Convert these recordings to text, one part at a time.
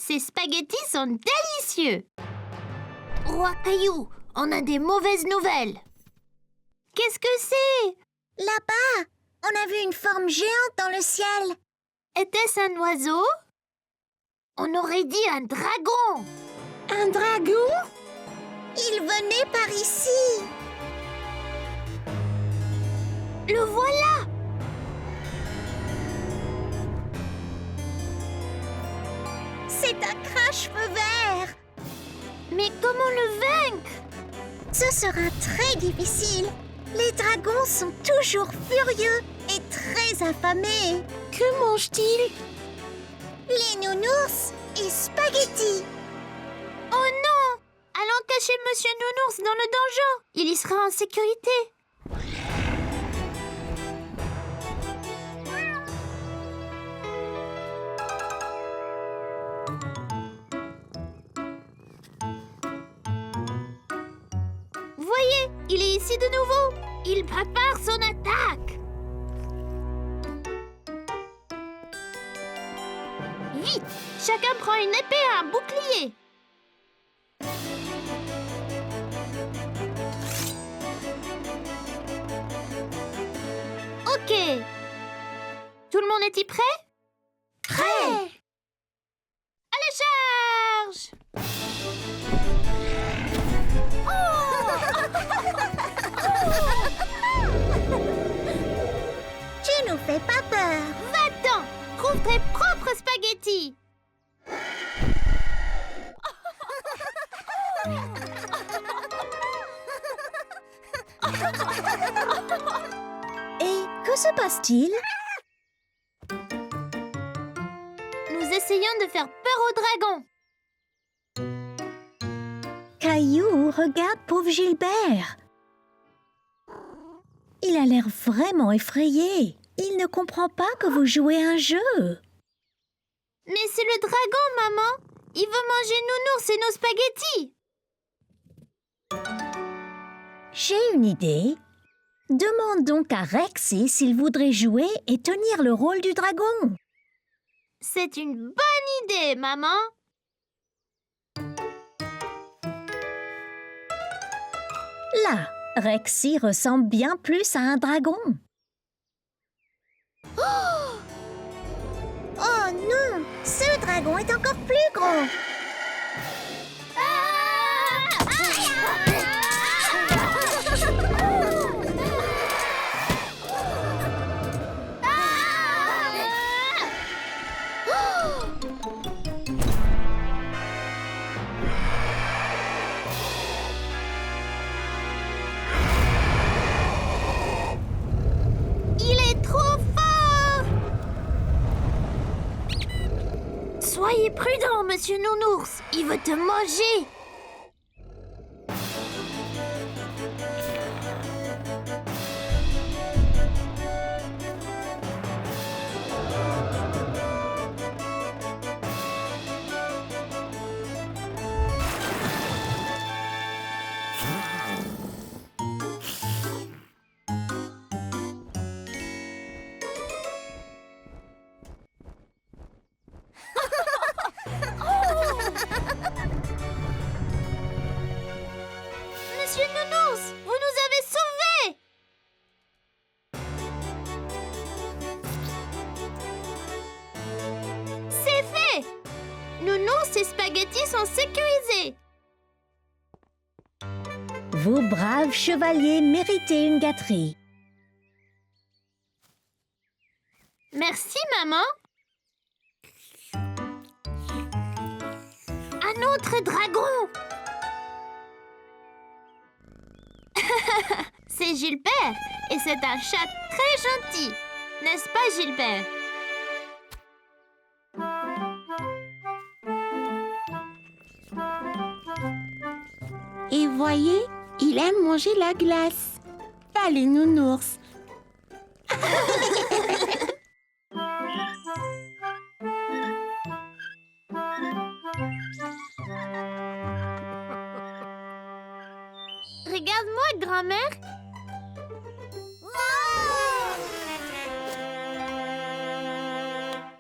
Ces spaghettis sont délicieux. Roi Caillou, on a des mauvaises nouvelles. Qu'est-ce que c'est? Là-bas, on a vu une forme géante dans le ciel. Était-ce un oiseau? On aurait dit un dragon. Un dragon? Il venait par ici. Le voilà. C'est un crache-feu vert. Mais comment le vaincre? Ce sera très difficile. Les dragons sont toujours furieux et très affamés. Que mange-t-il? Les nounours et spaghettis. Oh non! Allons cacher Monsieur Nounours dans le donjon. Il y sera en sécurité. Voyez, il est ici de nouveau. Il prépare son attaque. Vite, chacun prend une épée et un bouclier. Ok. Tout le monde est-il prêt? Prêt. À la charge! Tu nous fais pas peur. Va-t'en! Trouve tes propres spaghettis! Et que se passe-t-il? Nous essayons de faire peur au dragon. Caillou, regarde pauvre Gilbert. Il a l'air vraiment effrayé. Il ne comprend pas que vous jouez un jeu. Mais c'est le dragon, maman! Il veut manger Nounours et nos spaghettis! J'ai une idée. Demande donc à Rexy s'il voudrait jouer et tenir le rôle du dragon. C'est une bonne idée, maman! Là, Rexy ressemble bien plus à un dragon. Oh non! Ce dragon est encore plus gros! Il est trop fort! Soyez prudent, Monsieur Nounours! Il veut te manger! Monsieur Nounours, vous nous avez sauvés! C'est fait! Nounours et spaghettis sont sécurisés. Vous, braves chevaliers, méritez une gâterie. Merci, maman. Un autre dragon! C'est Gilbert et c'est un chat très gentil. N'est-ce pas, Gilbert? Et voyez, il aime manger la glace. Pas les nounours. Regarde-moi, grand-mère.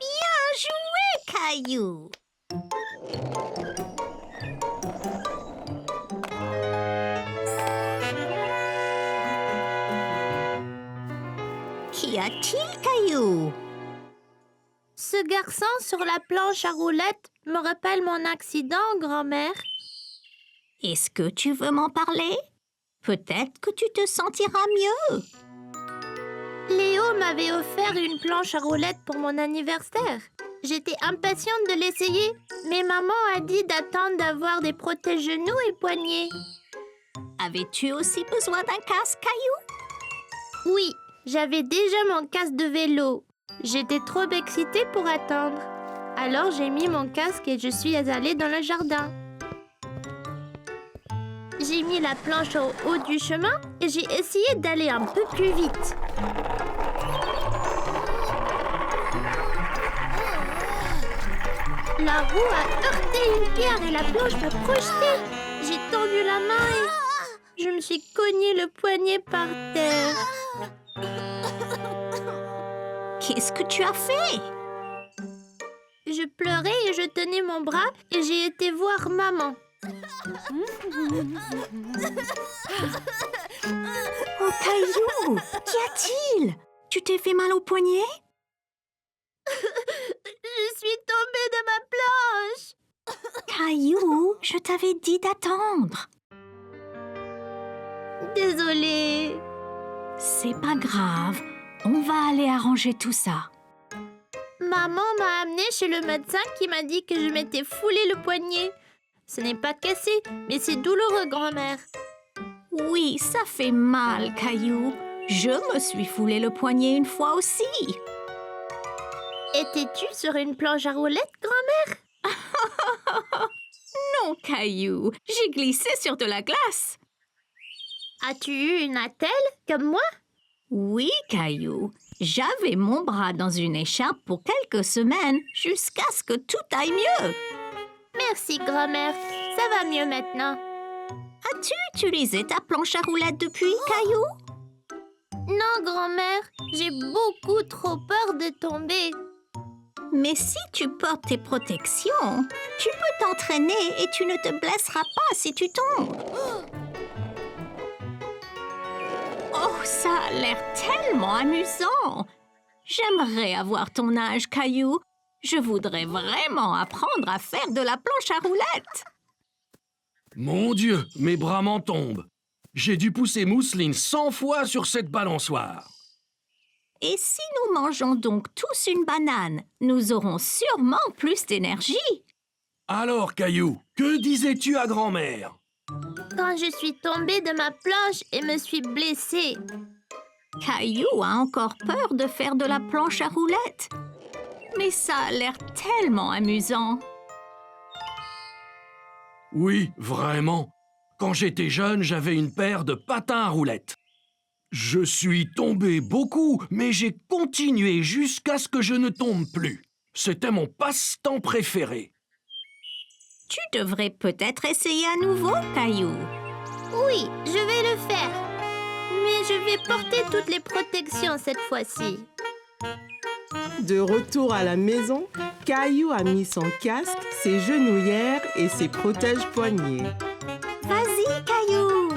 Bien joué, Caillou! a-t-il, Caillou? Ce garçon sur la planche à roulettes me rappelle mon accident, grand-mère. Est-ce que tu veux m'en parler? Peut-être que tu te sentiras mieux. Léo m'avait offert une planche à roulettes pour mon anniversaire. J'étais impatiente de l'essayer, mais maman a dit d'attendre d'avoir des protège-genoux et poignets. Avais-tu aussi besoin d'un casque, Caillou? Oui, j'avais déjà mon casque de vélo. J'étais trop excitée pour attendre. Alors j'ai mis mon casque et je suis allée dans le jardin. J'ai mis la planche au haut du chemin et j'ai essayé d'aller un peu plus vite. La roue a heurté une pierre et la planche m'a projetée. J'ai tendu la main et je me suis cogné le poignet par terre. Qu'est-ce que tu as fait? Je pleurais et je tenais mon bras et j'ai été voir maman. Oh, Caillou, qu'y a-t-il? Tu t'es fait mal au poignet? Je suis tombée de ma planche. Caillou, je t'avais dit d'attendre. Désolée. C'est pas grave, on va aller arranger tout ça. Maman m'a amenée chez le médecin qui m'a dit que je m'étais foulé le poignet. Ce n'est pas cassé, mais c'est douloureux, grand-mère. Oui, ça fait mal, Caillou. Je me suis foulé le poignet une fois aussi. Étais-tu sur une planche à roulettes, grand-mère? Non, Caillou, j'ai glissé sur de la glace. As-tu eu une attelle, comme moi? Oui, Caillou. J'avais mon bras dans une écharpe pour quelques semaines, jusqu'à ce que tout aille mieux. Merci, grand-mère. Ça va mieux maintenant. As-tu utilisé ta planche à roulettes depuis, Caillou? Non, grand-mère. J'ai beaucoup trop peur de tomber. Mais si tu portes tes protections, tu peux t'entraîner et tu ne te blesseras pas si tu tombes. Oh, ça a l'air tellement amusant! J'aimerais avoir ton âge, Caillou. Je voudrais vraiment apprendre à faire de la planche à roulettes. Mon Dieu, mes bras m'en tombent. J'ai dû pousser Mousseline 100 fois sur cette balançoire. Et si nous mangeons donc tous une banane, nous aurons sûrement plus d'énergie. Alors, Caillou, que disais-tu à grand-mère? Quand je suis tombée de ma planche et me suis blessée. Caillou a encore peur de faire de la planche à roulettes. Mais ça a l'air tellement amusant. Oui, vraiment. Quand j'étais jeune, j'avais une paire de patins à roulettes. Je suis tombé beaucoup, mais j'ai continué jusqu'à ce que je ne tombe plus. C'était mon passe-temps préféré. Tu devrais peut-être essayer à nouveau, Caillou. Oui, je vais le faire. Mais je vais porter toutes les protections cette fois-ci. De retour à la maison, Caillou a mis son casque, ses genouillères et ses protège-poignets. Vas-y, Caillou.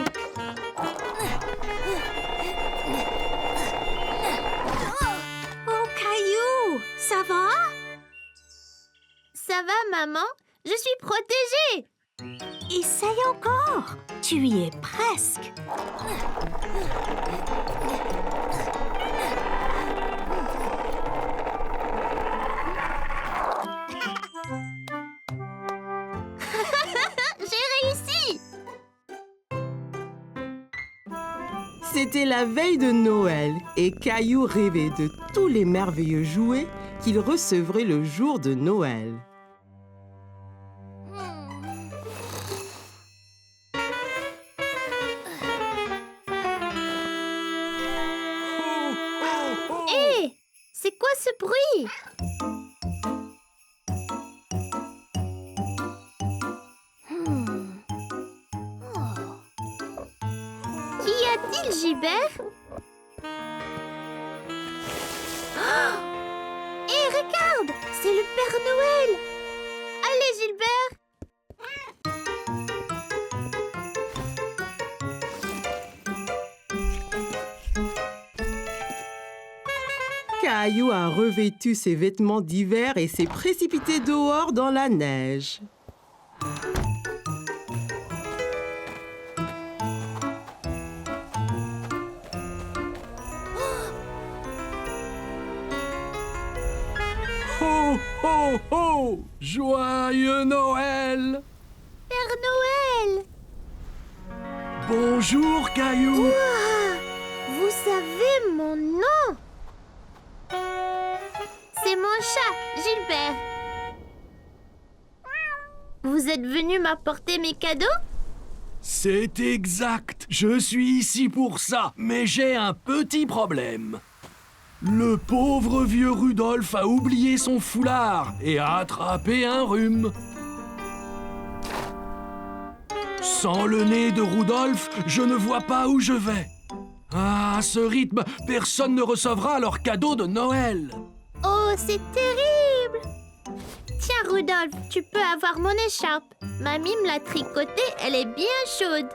Oh, Caillou, ça va? Ça va, maman? Je suis protégée. Essaye encore. Tu y es presque. J'ai réussi. C'était la veille de Noël et Caillou rêvait de tous les merveilleux jouets qu'il recevrait le jour de Noël. Hé, c'est quoi ce bruit? Qu'y a-t-il, Gilbert? Hé, regarde, c'est le Père Noël. Allez, Gilbert. Caillou a revêtu ses vêtements d'hiver et s'est précipité dehors dans la neige. Ho, ho, ho! Joyeux Noël! Père Noël! Bonjour, Caillou! Ouah! Vous savez mon nom? C'est mon chat, Gilbert. Vous êtes venu m'apporter mes cadeaux? C'est exact. Je suis ici pour ça, mais j'ai un petit problème. Le pauvre vieux Rudolph a oublié son foulard et a attrapé un rhume. Sans le nez de Rudolph, je ne vois pas où je vais. Ah, à ce rythme, personne ne recevra leur cadeau de Noël. Oh, c'est terrible! Tiens, Rudolph, tu peux avoir mon écharpe. Mamie me l'a tricotée, elle est bien chaude.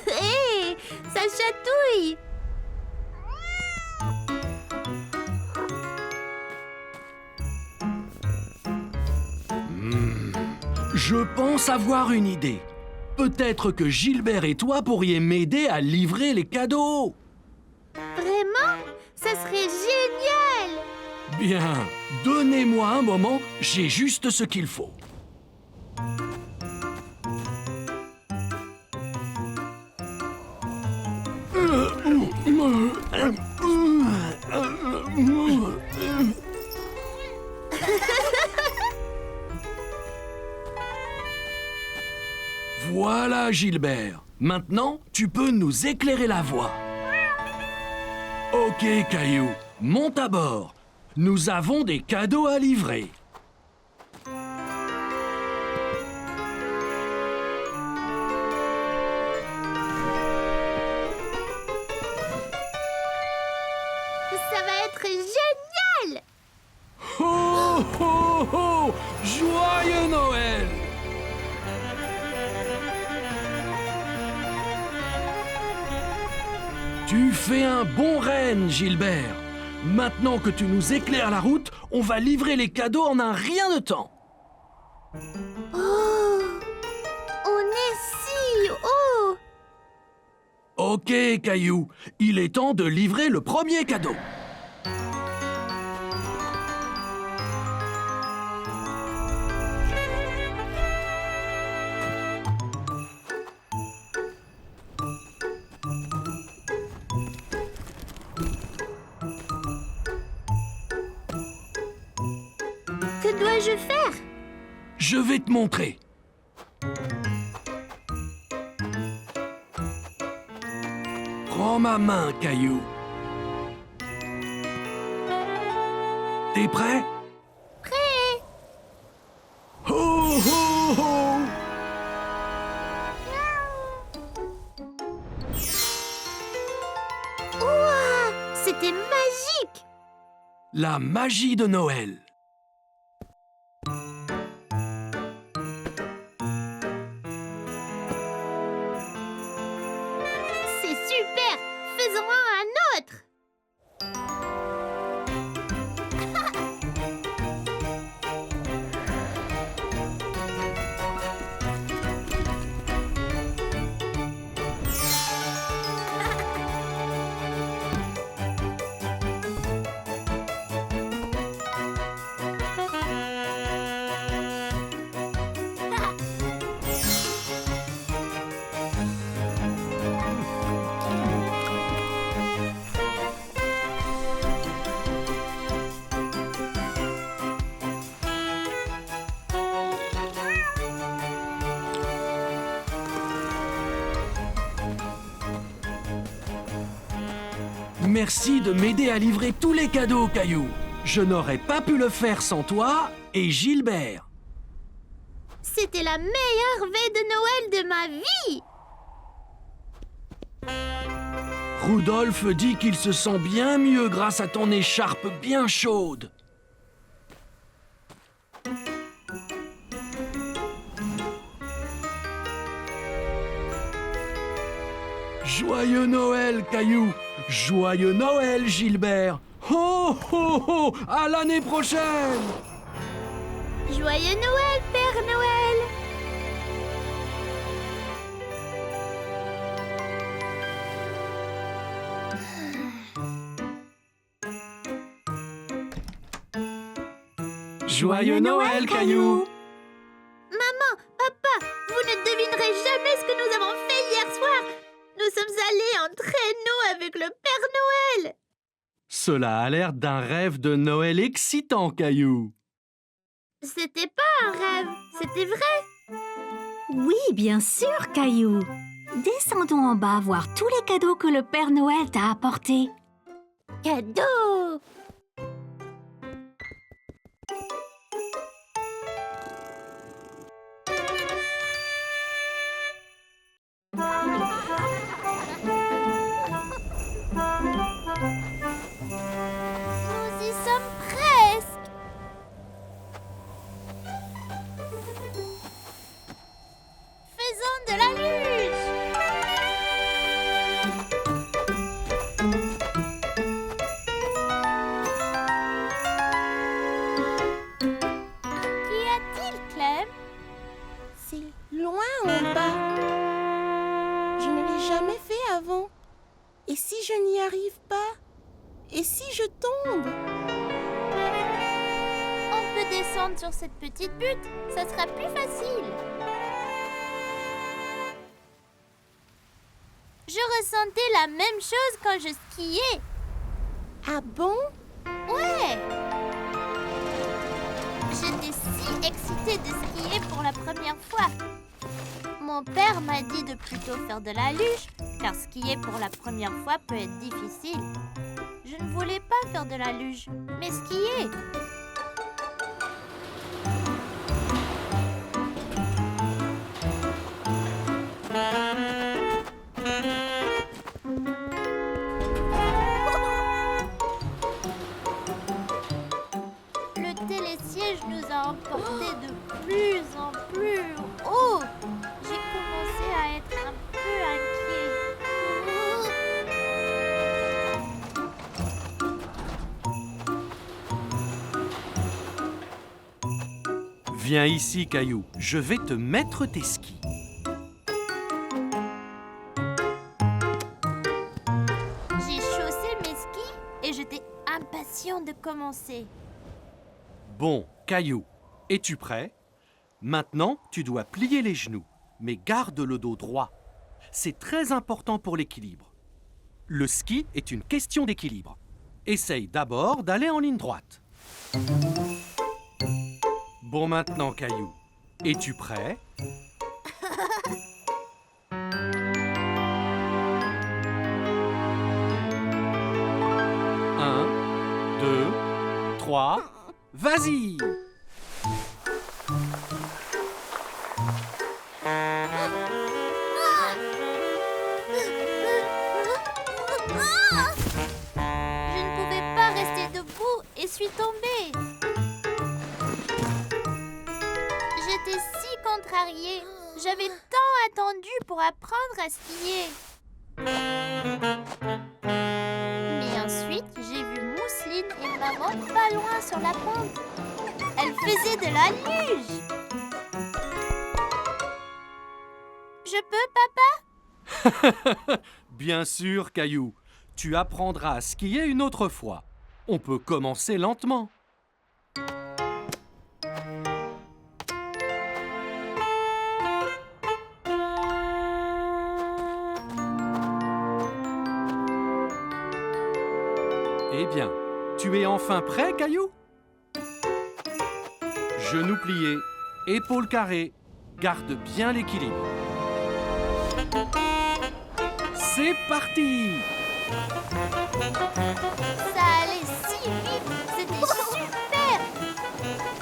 Hé, ça chatouille! Je pense avoir une idée. Peut-être que Gilbert et toi pourriez m'aider à livrer les cadeaux. Vraiment? Ça serait génial! Bien, donnez-moi un moment, j'ai juste ce qu'il faut. Voilà, Gilbert. Maintenant, tu peux nous éclairer la voie. Ok, Caillou, monte à bord. Nous avons des cadeaux à livrer. Ça va être génial! Ho, ho, ho! Joyeux Noël! Tu fais un bon renne, Gilbert. Maintenant que tu nous éclaires la route, on va livrer les cadeaux en un rien de temps. Oh! On est si haut! Ok, Caillou, il est temps de livrer le premier cadeau. Que dois-je faire? Je vais te montrer. Prends ma main, Caillou. T'es prêt? Prêt! Ho, ho, ho! Ouah! C'était magique! La magie de Noël. C'est super! Faisons-en un autre! Merci de m'aider à livrer tous les cadeaux, Caillou. Je n'aurais pas pu le faire sans toi et Gilbert. C'était la meilleure veille de Noël de ma vie! Rudolph dit qu'il se sent bien mieux grâce à ton écharpe bien chaude. Joyeux Noël, Caillou! Joyeux Noël, Gilbert! Ho, ho, ho! À l'année prochaine! Joyeux Noël, Père Noël! Joyeux Noël, Caillou! Maman, papa, vous ne devinerez jamais ce que nous avons fait hier soir. Nous sommes allés en traîneau avec le Père Noël. Cela a l'air d'un rêve de Noël excitant, Caillou. C'était pas un rêve, c'était vrai. Oui, bien sûr, Caillou. Descendons en bas voir tous les cadeaux que le Père Noël t'a apportés. Cadeau! Nous y sommes presque. Faisons de la luge. Qu'y a-t-il, Clem? C'est loin en bas. Je ne l'ai jamais fait avant. Et si je n'y arrive pas? Et si je tombe? On peut descendre sur cette petite butte, ça sera plus facile. Je ressentais la même chose quand je skiais. Ah bon? Ouais! J'étais si excitée de skier pour la première fois. Mon père m'a dit de plutôt faire de la luge, car skier pour la première fois peut être difficile. Je ne voulais pas faire de la luge, mais skier. Le télésiège nous a emportés de plus en plus haut. J'ai commencé à être un peu inquiet. Viens ici, Caillou. Je vais te mettre tes skis. J'ai chaussé mes skis et j'étais impatient de commencer. Bon, Caillou, es-tu prêt? Maintenant, tu dois plier les genoux, mais garde le dos droit. C'est très important pour l'équilibre. Le ski est une question d'équilibre. Essaye d'abord d'aller en ligne droite. Bon, maintenant, Caillou, es-tu prêt? Un, deux, trois, vas-y! Je ne pouvais pas rester debout et suis tombée. J'étais si contrariée. J'avais tant attendu pour apprendre à skier. Mais ensuite, j'ai vu Mousseline et maman pas loin sur la pente. Elles faisaient de la luge. Je peux, papa? Bien sûr, Caillou. Tu apprendras à skier une autre fois. On peut commencer lentement. Eh bien, tu es enfin prêt, Caillou? Genoux pliés, épaules carrées, garde bien l'équilibre. C'est parti! Ça allait si vite, c'était super!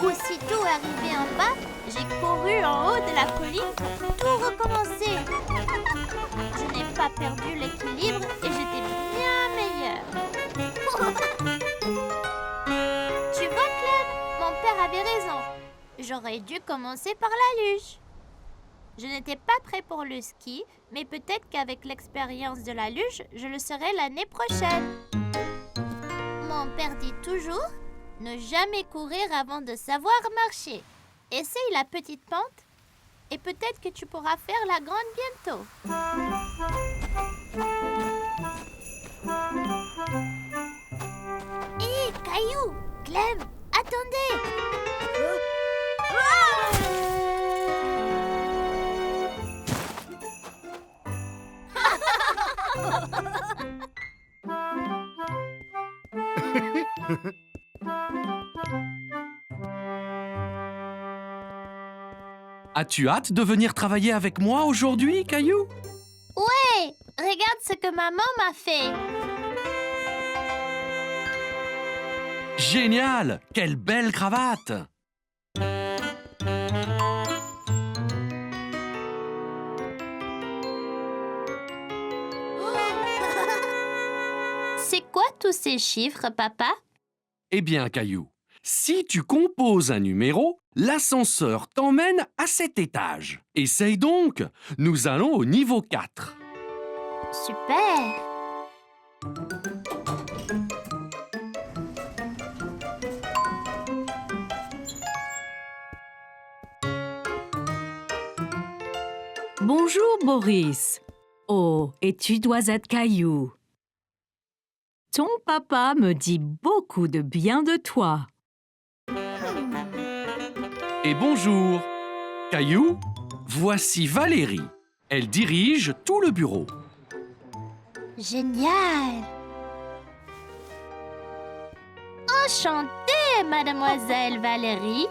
Aussitôt arrivé en bas, j'ai couru en haut de la colline pour tout recommencer. Je n'ai pas perdu l'équilibre et j'étais bien meilleure. Tu vois, Clem, mon père avait raison. J'aurais dû commencer par la luge. Je n'étais pas prêt pour le ski, mais peut-être qu'avec l'expérience de la luge, je le serai l'année prochaine. Mon père dit toujours, ne jamais courir avant de savoir marcher. Essaye la petite pente et peut-être que tu pourras faire la grande bientôt. Hé, Caillou, Clem, attendez! As-tu hâte de venir travailler avec moi aujourd'hui, Caillou? Ouais, regarde ce que maman m'a fait. Génial! Quelle belle cravate! C'est quoi tous ces chiffres, papa? Eh bien, Caillou, si tu composes un numéro, l'ascenseur t'emmène à cet étage. Essaye donc. Nous allons au niveau 4. Super! Bonjour, Boris. Oh, et tu dois être Caillou. Ton papa me dit beaucoup de bien de toi. Et bonjour. Caillou, voici Valérie. Elle dirige tout le bureau. Génial! Enchantée, mademoiselle Valérie.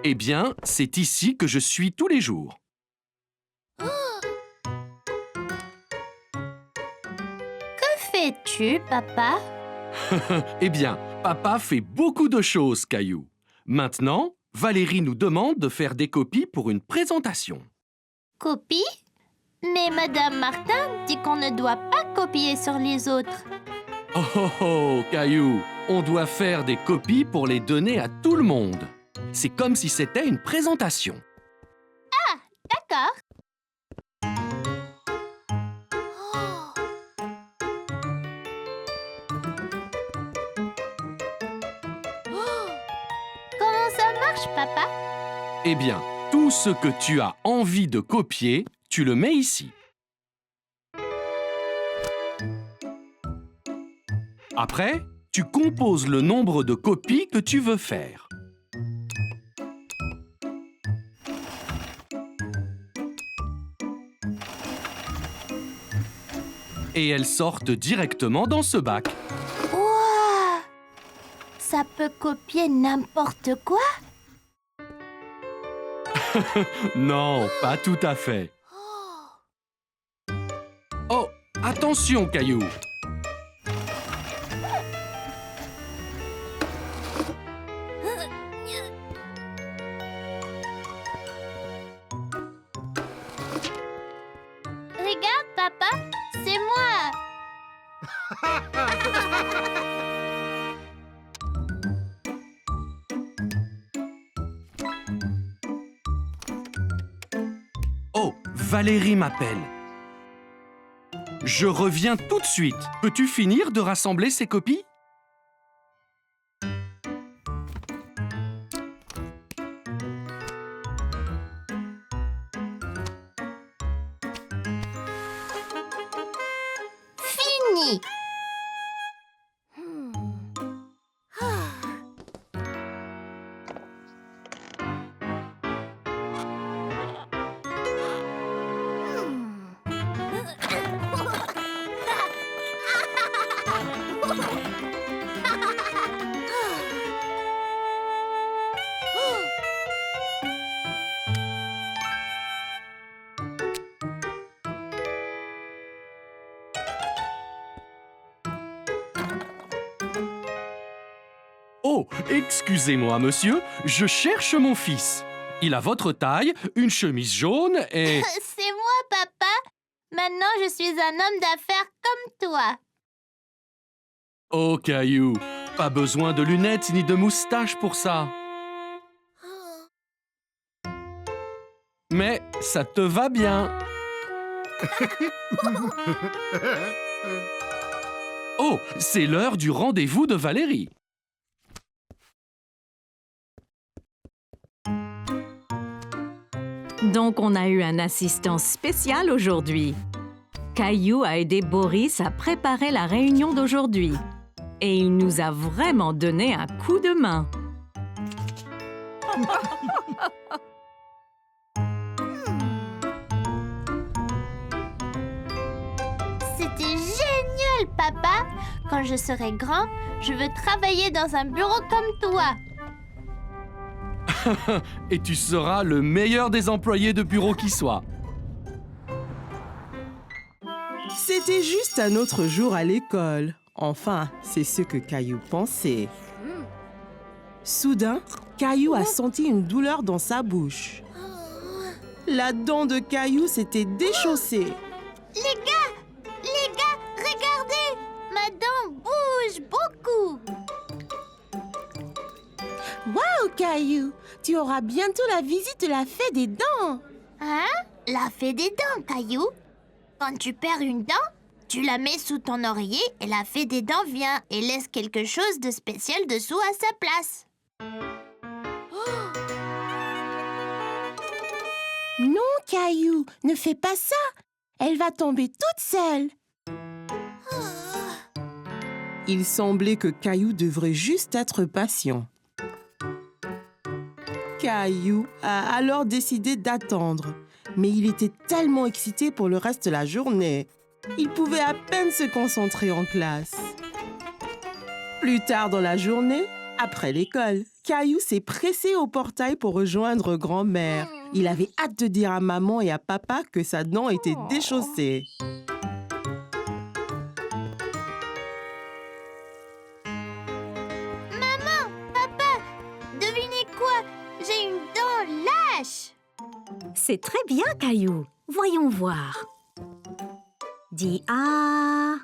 Eh bien, c'est ici que je suis tous les jours. Que fais-tu, papa? Eh bien, papa fait beaucoup de choses, Caillou. Maintenant, Valérie nous demande de faire des copies pour une présentation. Copie? Mais madame Martin dit qu'on ne doit pas copier sur les autres. Oh oh oh, Caillou, on doit faire des copies pour les donner à tout le monde. C'est comme si c'était une présentation. D'accord. Comment ça marche, papa? Eh bien, tout ce que tu as envie de copier, tu le mets ici. Après, tu composes le nombre de copies que tu veux faire. Et elles sortent directement dans ce bac. Ouah! Ça peut copier n'importe quoi? Non, pas tout à fait. Oh, attention, Caillou! Regarde, papa, c'est moi. Oh, Valérie m'appelle. Je reviens tout de suite. Peux-tu finir de rassembler ces copies? Fini. Oh, excusez-moi, monsieur, je cherche mon fils. Il a votre taille, une chemise jaune et... C'est moi, papa. Maintenant, je suis un homme d'affaires comme toi. Oh, Caillou, pas besoin de lunettes ni de moustache pour ça. Mais ça te va bien. Oh, c'est l'heure du rendez-vous de Valérie. Donc, on a eu un assistant spécial aujourd'hui. Caillou a aidé Boris à préparer la réunion d'aujourd'hui. Et il nous a vraiment donné un coup de main. C'était génial, papa. Quand je serai grand, je veux travailler dans un bureau comme toi. Et tu seras le meilleur des employés de bureau qui soit. C'était juste un autre jour à l'école. Enfin, c'est ce que Caillou pensait. Soudain, Caillou a senti une douleur dans sa bouche. La dent de Caillou s'était déchaussée. Les gars, regardez. Ma dent bouge beaucoup. Waouh, Caillou! Tu auras bientôt la visite de la fée des dents. Hein? La fée des dents, Caillou. Quand tu perds une dent, tu la mets sous ton oreiller et la fée des dents vient et laisse quelque chose de spécial dessous à sa place. Non, Caillou, ne fais pas ça. Elle va tomber toute seule. Il semblait que Caillou devrait juste être patient. Caillou a alors décidé d'attendre, mais il était tellement excité pour le reste de la journée. Il pouvait à peine se concentrer en classe. Plus tard dans la journée, après l'école, Caillou s'est pressé au portail pour rejoindre grand-mère. Il avait hâte de dire à maman et à papa que sa dent était déchaussée. Devinez quoi? J'ai une dent lâche. C'est très bien, Caillou. Voyons voir. Dis ah.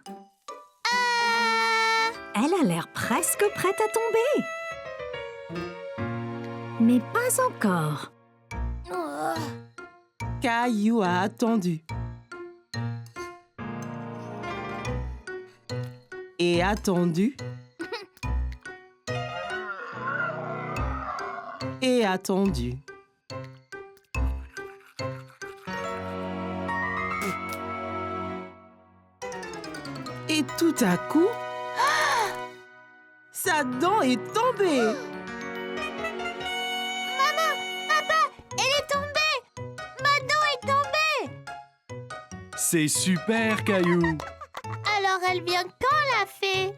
Ah! Elle a l'air presque prête à tomber. Mais pas encore. Oh. Caillou a attendu. Et attendu. Et attendu. Et tout à coup, sa dent est tombée. Elle est tombée! Ma dent est tombée! C'est super, Caillou. Alors elle vient quand, la fée?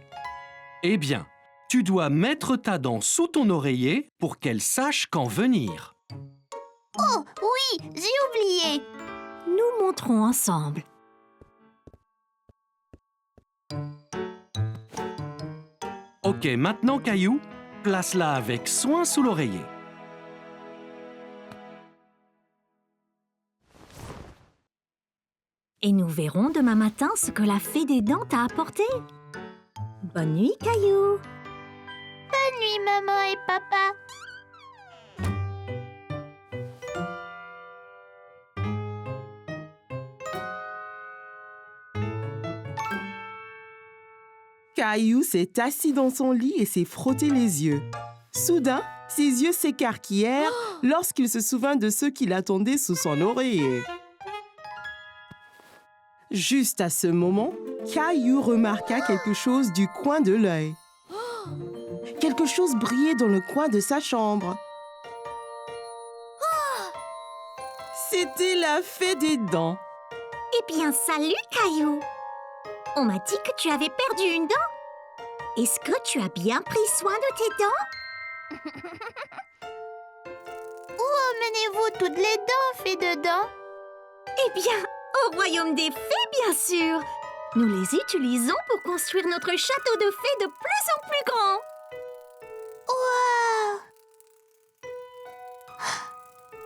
Eh bien, tu dois mettre ta dent sous ton oreiller pour qu'elle sache quand venir. Oh, oui, j'ai oublié. Nous montrons ensemble. Ok, maintenant, Caillou, place-la avec soin sous l'oreiller. Et nous verrons demain matin ce que la fée des dents t'a apporté. Bonne nuit, Caillou. Bonne nuit, maman et papa. Caillou s'est assis dans son lit et s'est frotté les yeux. Soudain, ses yeux s'écarquillèrent lorsqu'il se souvint de ceux qui l'attendaient sous son oreiller. Juste à ce moment, Caillou remarqua quelque chose du coin de l'œil. Quelque chose brillait dans le coin de sa chambre. C'était la fée des dents. Eh bien, salut, Caillou. On m'a dit que tu avais perdu une dent. Est-ce que tu as bien pris soin de tes dents? Où emmenez-vous toutes les dents, fée de dents? Eh bien, au royaume des fées, bien sûr. Nous les utilisons pour construire notre château de fées de plus en plus grand. Wow!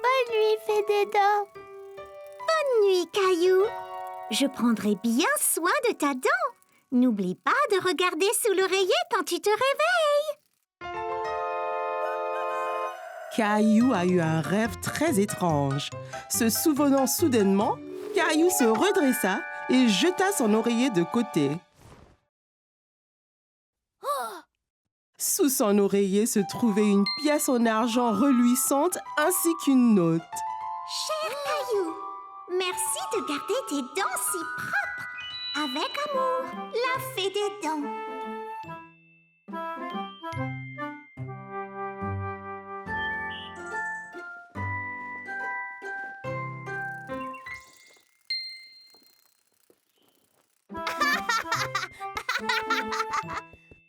Bonne nuit, fée des dents. Bonne nuit, Caillou. Je prendrai bien soin de ta dent. N'oublie pas de regarder sous l'oreiller quand tu te réveilles. Caillou a eu un rêve très étrange. Se souvenant soudainement, Caillou se redressa et jeta son oreiller de côté. Sous son oreiller se trouvait une pièce en argent reluisante ainsi qu'une note. Cher Caillou, merci de garder tes dents si propres. Avec amour, la fée des dents.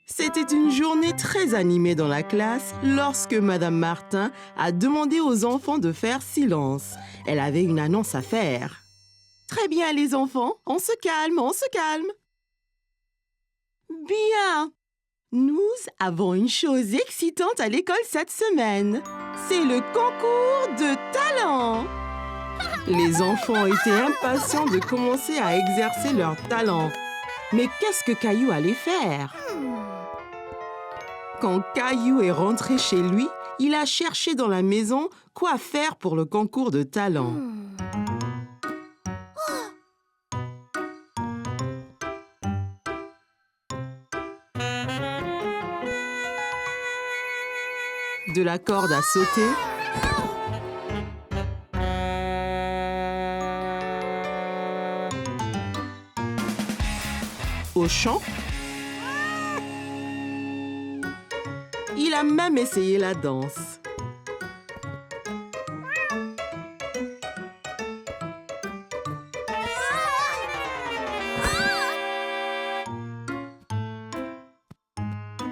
C'était une journée très animée dans la classe lorsque Madame Martin a demandé aux enfants de faire silence. Elle avait une annonce à faire. Très bien les enfants, on se calme, on se calme. Bien. Nous avons une chose excitante à l'école cette semaine. C'est le concours de talent. Les enfants étaient impatients de commencer à exercer leur talent. Mais qu'est-ce que Caillou allait faire? Quand Caillou est rentré chez lui, il a cherché dans la maison quoi faire pour le concours de talent. De la corde à sauter, au chant. Il a même essayé la danse.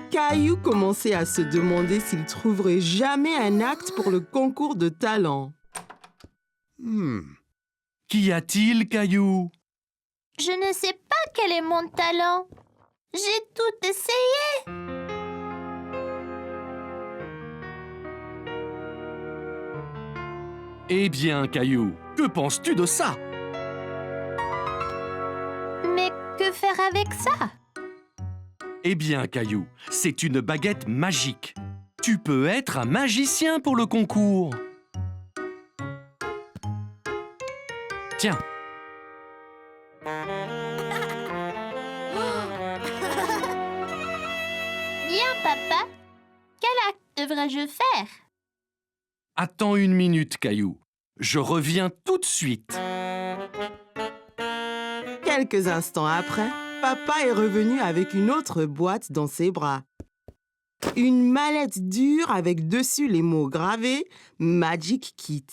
Caillou commençait à se demander s'il trouverait jamais un acte pour le concours de talent. Qu'y a-t-il, Caillou? Je ne sais pas quel est mon talent. J'ai tout essayé. Eh bien, Caillou, que penses-tu de ça? Mais que faire avec ça? Eh bien, Caillou, c'est une baguette magique. Tu peux être un magicien pour le concours. Tiens. Bien, papa. Quel acte devrais-je faire? Attends une minute, Caillou. Je reviens tout de suite. Quelques instants après, papa est revenu avec une autre boîte dans ses bras. Une mallette dure avec dessus les mots gravés « Magic Kit ».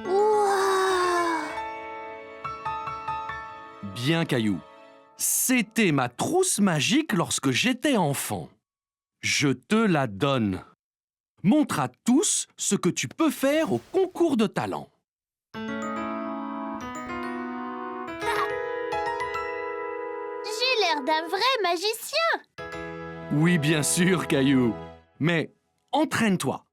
Wow! Bien, Caillou. C'était ma trousse magique lorsque j'étais enfant. Je te la donne. Montre à tous ce que tu peux faire au concours de talent. J'ai l'air d'un vrai magicien. Oui, bien sûr, Caillou. Mais entraîne-toi.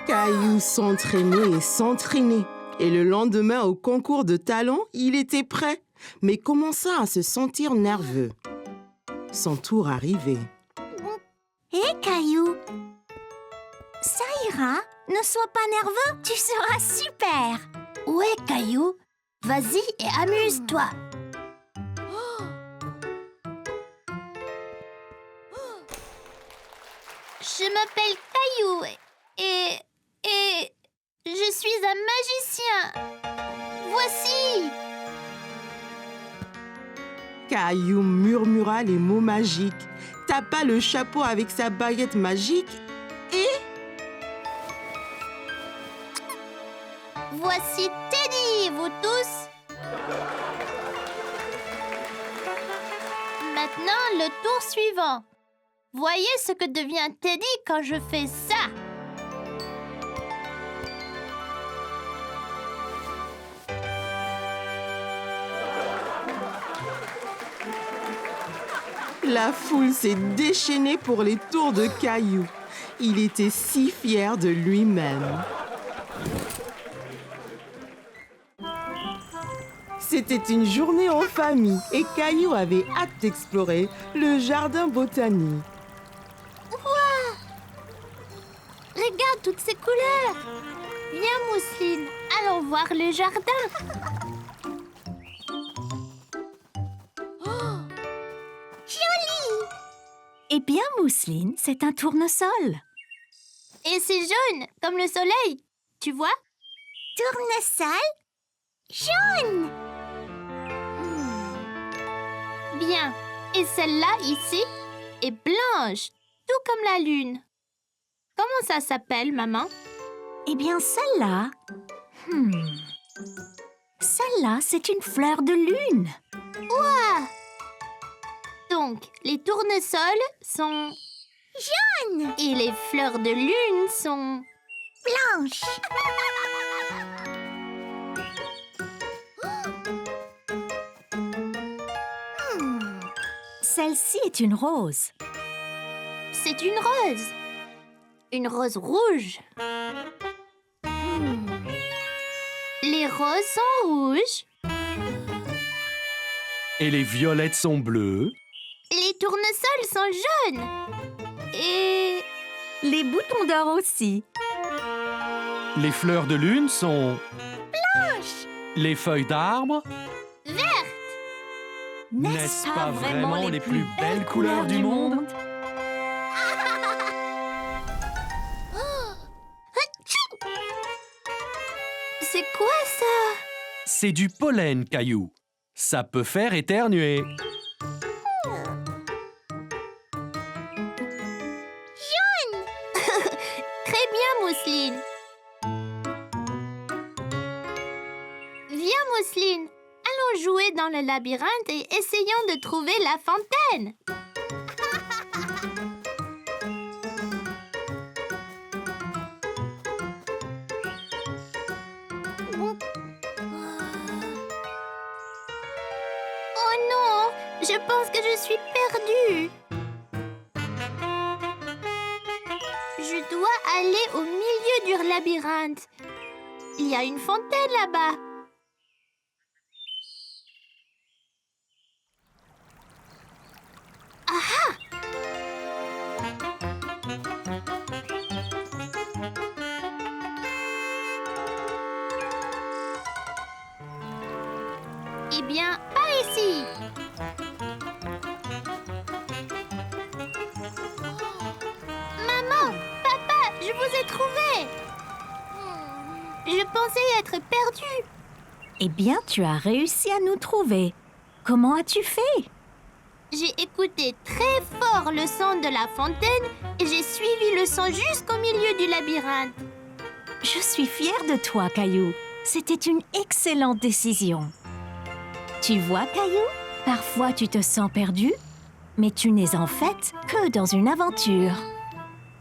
Caillou s'entraînait et s'entraînait. Et le lendemain, au concours de talent, il était prêt, mais commença à se sentir nerveux. Son tour arrivait. Hé, Caillou, ça ira. Ne sois pas nerveux, tu seras super. Ouais, Caillou. Vas-y et amuse-toi. Je m'appelle Caillou et je suis un magicien. Voici. Caillou murmura les mots magiques, tapa le chapeau avec sa baguette magique et... Voici Teddy, vous tous. Maintenant, le tour suivant. Voyez ce que devient Teddy quand je fais ça. La foule s'est déchaînée pour les tours de Caillou. Il était si fier de lui-même. C'était une journée en famille et Caillou avait hâte d'explorer le jardin botanique. Regarde toutes ces couleurs. Viens, Mousseline, allons voir le jardin. Eh bien, Mousseline, c'est un tournesol. Et c'est jaune, comme le soleil. Tu vois? Tournesol jaune. Bien. Et celle-là, ici, est blanche, tout comme la lune. Comment ça s'appelle, maman? Eh bien, celle-là... Celle-là, c'est une fleur de lune. Donc, les tournesols sont... Jaune. Et les fleurs de lune sont... Blanche. Celle-ci est une rose. C'est une rose. Une rose rouge. Les roses sont rouges. Et les violettes sont bleues. Les tournesols sont jaunes. Et... Les boutons d'or aussi. Les fleurs de lune sont... Blanche. Les feuilles d'arbre. N'est-ce pas vraiment les plus belles couleurs du monde? c'est quoi ça? C'est du pollen, Caillou. Ça peut faire éternuer. Très bien, Mousseline. Viens, Mousseline. Allons jouer dans le labyrinthe et essayons de trouver la fontaine. Oh non, je pense que je suis perdue. Je dois aller au milieu du labyrinthe. Il y a une fontaine là-bas. Eh bien, pas ici. Maman, papa, je vous ai trouvé. Je pensais être perdue. Eh bien, tu as réussi à nous trouver. Comment as-tu fait? J'ai écouté très fort le son de la fontaine et j'ai suivi le son jusqu'au milieu du labyrinthe. Je suis fière de toi, Caillou. C'était une excellente décision. Tu vois, Caillou, parfois tu te sens perdu, mais tu n'es en fait que dans une aventure.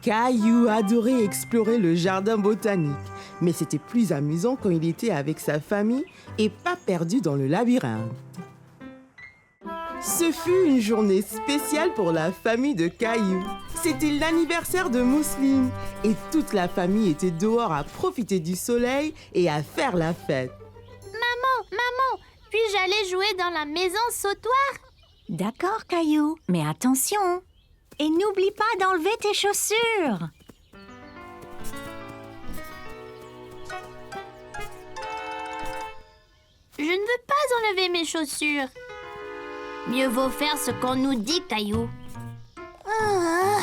Caillou adorait explorer le jardin botanique, mais c'était plus amusant quand il était avec sa famille et pas perdu dans le labyrinthe. Ce fut une journée spéciale pour la famille de Caillou. C'était l'anniversaire de Mousseline et toute la famille était dehors à profiter du soleil et à faire la fête. Maman, puis-je aller jouer dans la maison sautoir? D'accord, Caillou, mais attention. Et n'oublie pas d'enlever tes chaussures. Je ne veux pas enlever mes chaussures. Mieux vaut faire ce qu'on nous dit, Caillou. Ah.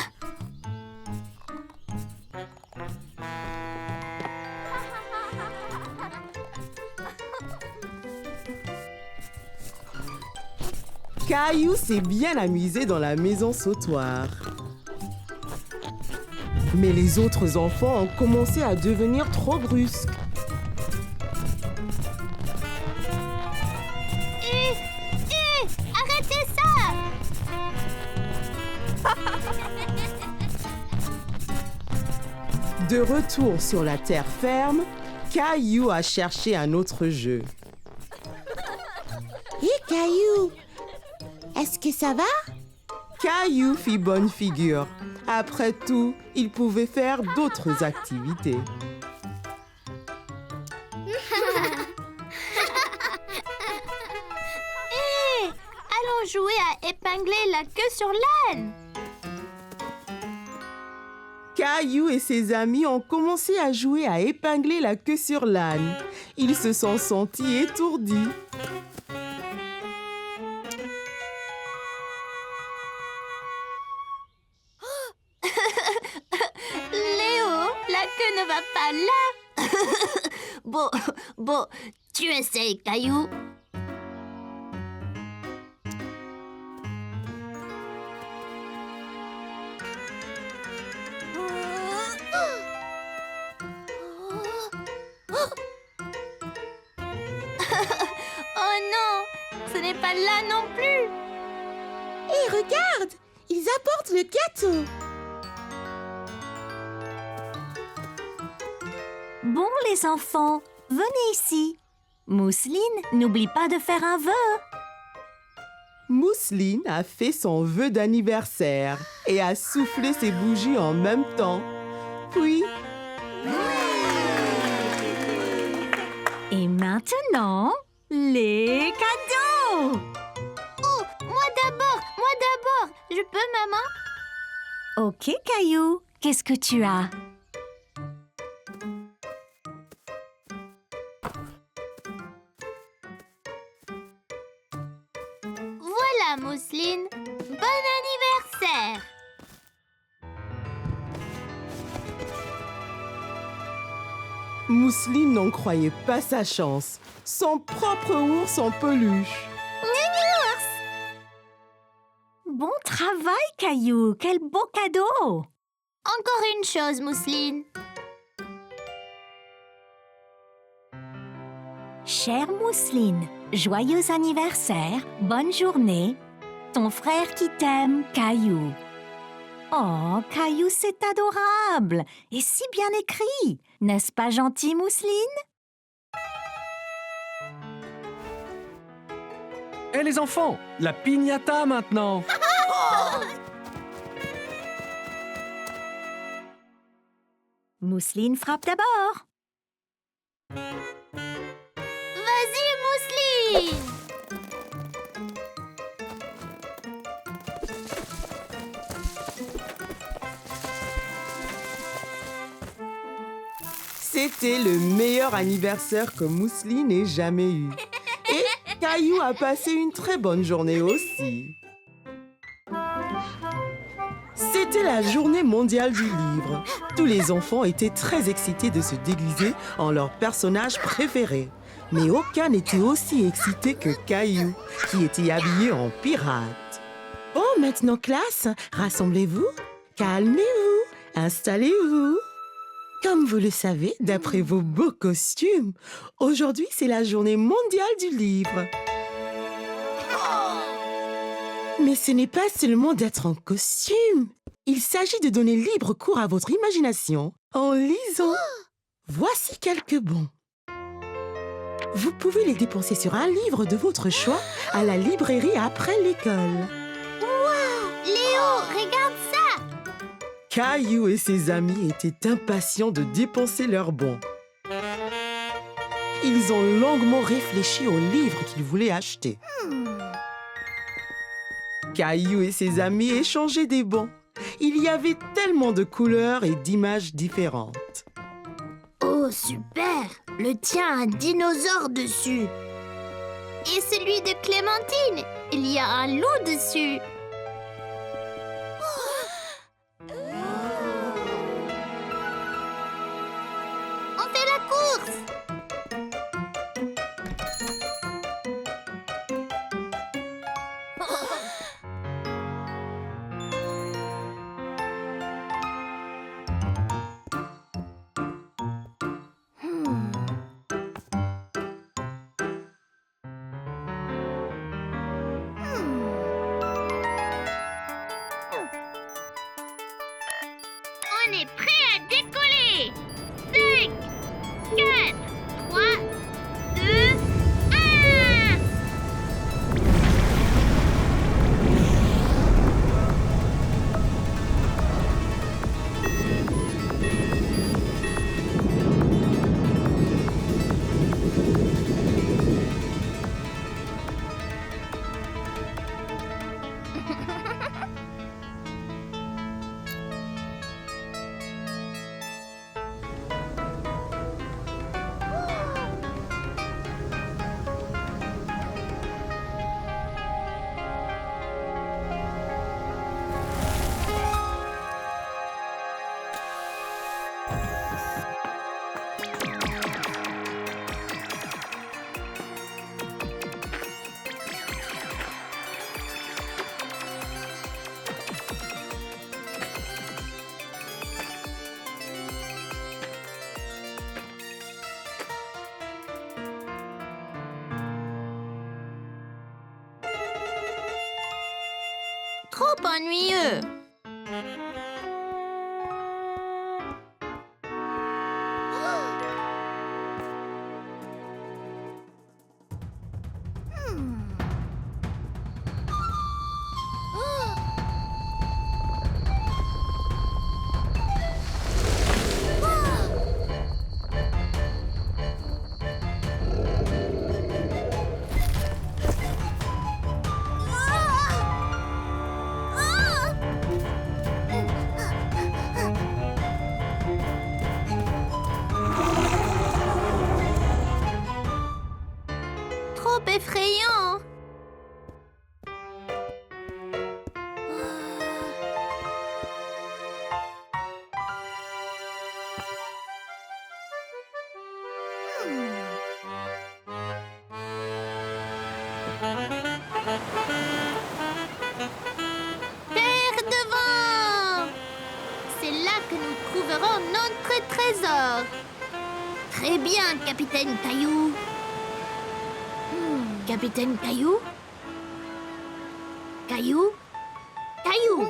Caillou s'est bien amusé dans la maison sautoir. Mais les autres enfants ont commencé à devenir trop brusques. Arrêtez ça! De retour sur la terre ferme, Caillou a cherché un autre jeu. Hé, Caillou, est-ce que ça va? Caillou fit bonne figure. Après tout, il pouvait faire d'autres activités. Hé, allons jouer à épingler la queue sur l'âne. Caillou et ses amis ont commencé à jouer à épingler la queue sur l'âne. Ils se sont sentis étourdis. Léo, la queue ne va pas là. Bon, tu essayes, Caillou. Oh non, ce n'est pas là non plus. Hé, regarde! Ils apportent le gâteau. Bon, les enfants, venez ici. Mousseline, n'oublie pas de faire un vœu. Mousseline a fait son vœu d'anniversaire et a soufflé ses bougies en même temps. Puis, Et maintenant, les cadeaux. Oh, moi d'abord. Je peux, maman? Ok, Caillou, qu'est-ce que tu as? Voilà, Mousseline. Bon anniversaire. Mousseline n'en croyait pas sa chance. Son propre ours en peluche. Bon travail, Caillou, quel beau cadeau. Encore une chose, Mousseline. Chère Mousseline, joyeux anniversaire, bonne journée. Ton frère qui t'aime, Caillou. Oh, Caillou, c'est adorable et si bien écrit. N'est-ce pas gentil, Mousseline? Hé les enfants, la piñata maintenant. Mousseline frappe d'abord. Vas-y, Mousseline. C'était le meilleur anniversaire que Mousseline ait jamais eu. Et Caillou a passé une très bonne journée aussi. C'était la journée mondiale du livre. Tous les enfants étaient très excités de se déguiser en leur personnage préféré. Mais aucun n'était aussi excité que Caillou, qui était habillé en pirate. Oh, maintenant classe, rassemblez-vous, calmez-vous, installez-vous. Comme vous le savez, d'après vos beaux costumes, aujourd'hui c'est la journée mondiale du livre. Mais ce n'est pas seulement d'être en costume. Il s'agit de donner libre cours à votre imagination en lisant. Voici quelques bons. Vous pouvez les dépenser sur un livre de votre choix à la librairie après l'école. Léo, regarde ça. Caillou et ses amis étaient impatients de dépenser leurs bons. Ils ont longuement réfléchi au livre qu'ils voulaient acheter. Caillou et ses amis échangeaient des bons. Il y avait tellement de couleurs et d'images différentes. Oh, super. Le tien a un dinosaure dessus. Et celui de Clémentine, il y a un loup dessus. On fait la course. trop ennuyeux. Trop effrayant. Terre devant! C'est là que nous trouverons notre trésor. Très bien, Capitaine Caillou. Capitaine Caillou? Caillou? Caillou?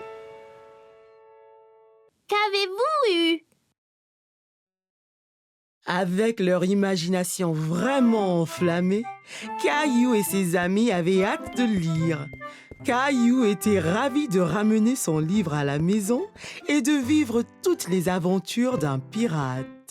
Qu'avez-vous eu? Avec leur imagination vraiment enflammée, Caillou et ses amis avaient hâte de lire. Caillou était ravi de ramener son livre à la maison et de vivre toutes les aventures d'un pirate.